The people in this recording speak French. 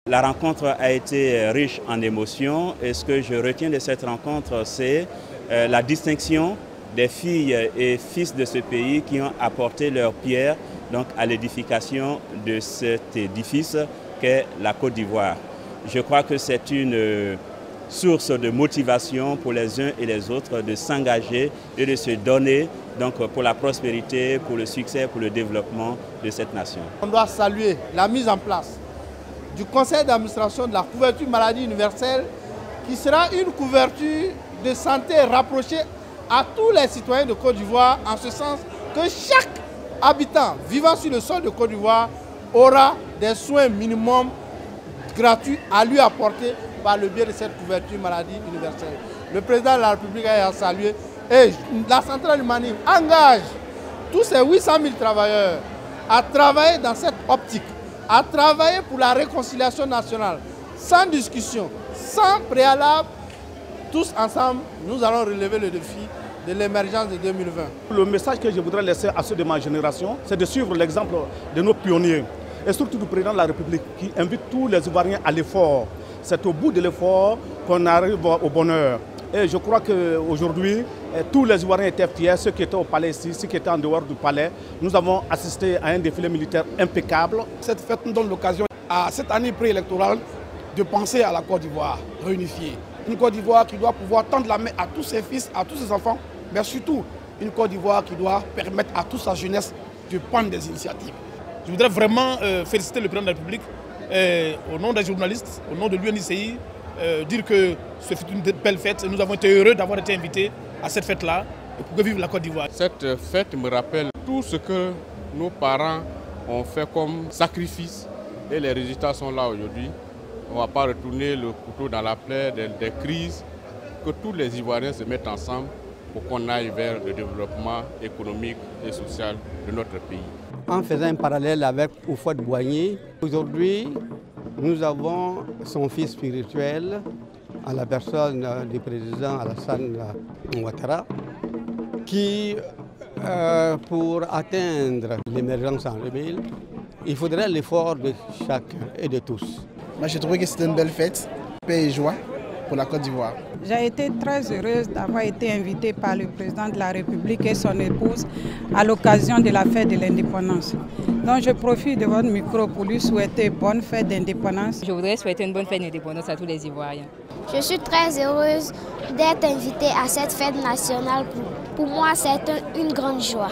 La rencontre a été riche en émotions et ce que je retiens de cette rencontre, c'est la distinction des filles et fils de ce pays qui ont apporté leur pierre donc, à l'édification de cet édifice qu'est la Côte d'Ivoire. Je crois que c'est une source de motivation pour les uns et les autres de s'engager et de se donner donc, pour la prospérité, pour le succès, pour le développement de cette nation. On doit saluer la mise en place du conseil d'administration de la couverture maladie universelle qui sera une couverture de santé rapprochée à tous les citoyens de Côte d'Ivoire en ce sens que chaque habitant vivant sur le sol de Côte d'Ivoire aura des soins minimums gratuits à lui apporter par le biais de cette couverture maladie universelle. Le président de la République a salué et la centrale humanitaire engage tous ces 800 000 travailleurs à travailler dans cette optique, à travailler pour la réconciliation nationale, sans discussion, sans préalable. Tous ensemble, nous allons relever le défi de l'émergence de 2020. Le message que je voudrais laisser à ceux de ma génération, c'est de suivre l'exemple de nos pionniers et surtout du président de la République qui invite tous les Ivoiriens à l'effort. C'est au bout de l'effort qu'on arrive au bonheur. Et je crois qu'aujourd'hui, tous les Ivoiriens étaient fiers, ceux qui étaient au palais ici, ceux qui étaient en dehors du palais. Nous avons assisté à un défilé militaire impeccable. Cette fête nous donne l'occasion, à cette année préélectorale, de penser à la Côte d'Ivoire réunifiée. Une Côte d'Ivoire qui doit pouvoir tendre la main à tous ses fils, à tous ses enfants, mais surtout une Côte d'Ivoire qui doit permettre à toute sa jeunesse de prendre des initiatives. Je voudrais vraiment féliciter le président de la République, au nom des journalistes, au nom de l'UNICI, dire que ce fut une belle fête. Nous avons été heureux d'avoir été invités à cette fête-là pour que vive la Côte d'Ivoire. Cette fête me rappelle tout ce que nos parents ont fait comme sacrifice et les résultats sont là aujourd'hui. On ne va pas retourner le couteau dans la plaie des crises, que tous les Ivoiriens se mettent ensemble pour qu'on aille vers le développement économique et social de notre pays. En faisant un parallèle avec Houphouët-Boigny, aujourd'hui, nous avons son fils spirituel, à la personne du président Alassane Ouattara, qui, pour atteindre l'émergence en 2000, il faudrait l'effort de chacun et de tous. Moi, j'ai trouvé que c'était une belle fête, paix et joie pour la Côte d'Ivoire. J'ai été très heureuse d'avoir été invitée par le président de la République et son épouse à l'occasion de la fête de l'indépendance. Donc je profite de votre micro pour lui souhaiter bonne fête d'indépendance. Je voudrais souhaiter une bonne fête d'indépendance à tous les Ivoiriens. Je suis très heureuse d'être invitée à cette fête nationale. Pour moi, c'est une grande joie.